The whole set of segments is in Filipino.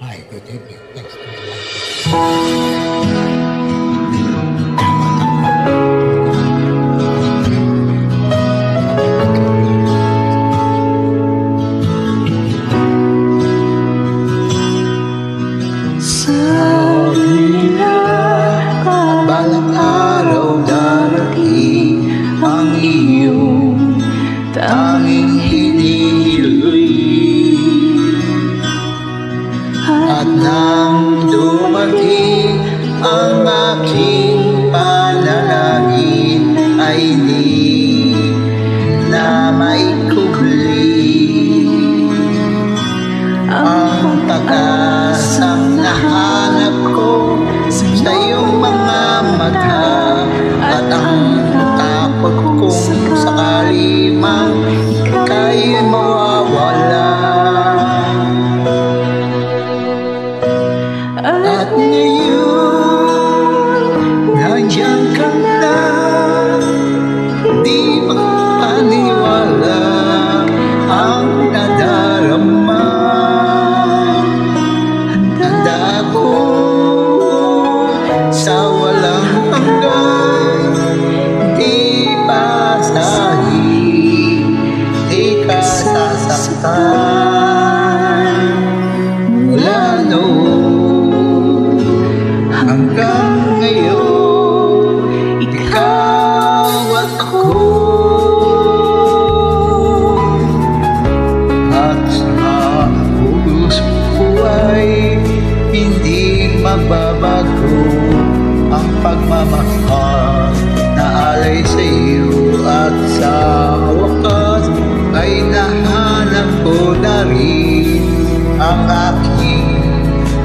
Hi, good evening. Thanks for Sabi nila, balang araw darating ang iyong tanging hinihiling. At nang dumating ang aking panalangin, ay di na maikubli ang pag-asang nahanap ko sa iyong mga mata, at ang takot kong sakali mang ika'y mawawala. At ngayon, nandiyan ka na, di makapaniwala ang nadarama. Handa ko sa walang hanggan, di basahin, di ka sasaktan. Mula noon hanggang ngayon, ikaw at ako, at sa puso ko ay hindi mababago ang pagmamahal na alay sa iyo. At sa wakas ay nahanap ko na rin ang aking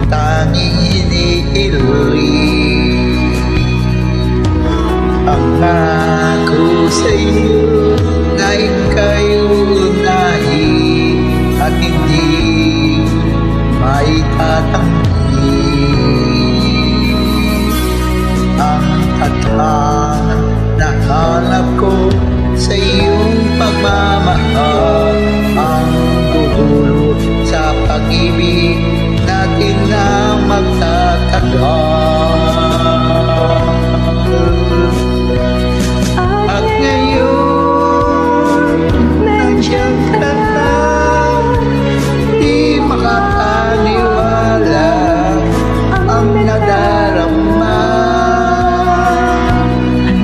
tanging hinihiling. Ang ako sa iyo na ika'y unahin at hindi maitatanggi. Ang taghang nahanap ko sa iyong pagmamahal, ang dudulot sa pag-ibig natin na magtatagal. At ngayon, nandiyan ka na, di makapaniwala ang nadarama.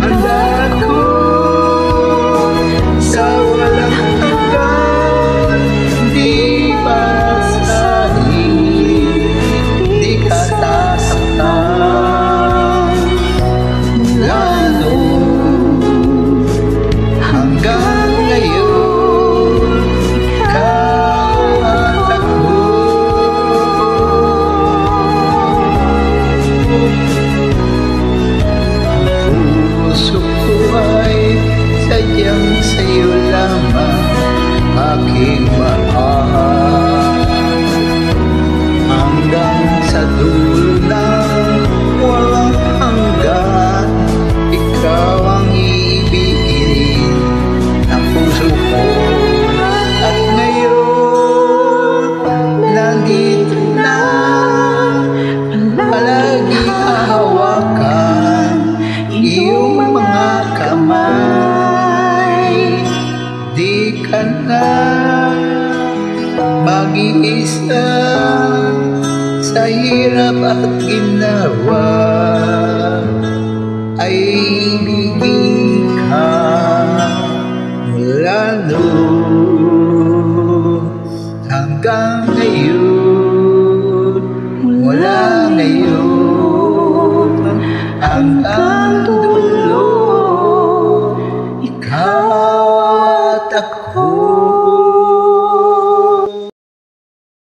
Handa ko sa walang hanggan, di basahin, di ka sasaktan. Mula noon hanggang ngayon, ikaw at ako. Ang puso ko ay sadyang sa'yo lamang, aking mahal. Hanggang sa dulo ng walang hanggan, ikaw ang iibigin ng puso ko. At ngayon, nandito na, palagi hahawakan iyong mga kamay. Di ka na mag-iisa sa hirap at ginawa, ay ibigin ka. Mula noon hanggang ngayon, mula ngayon hanggang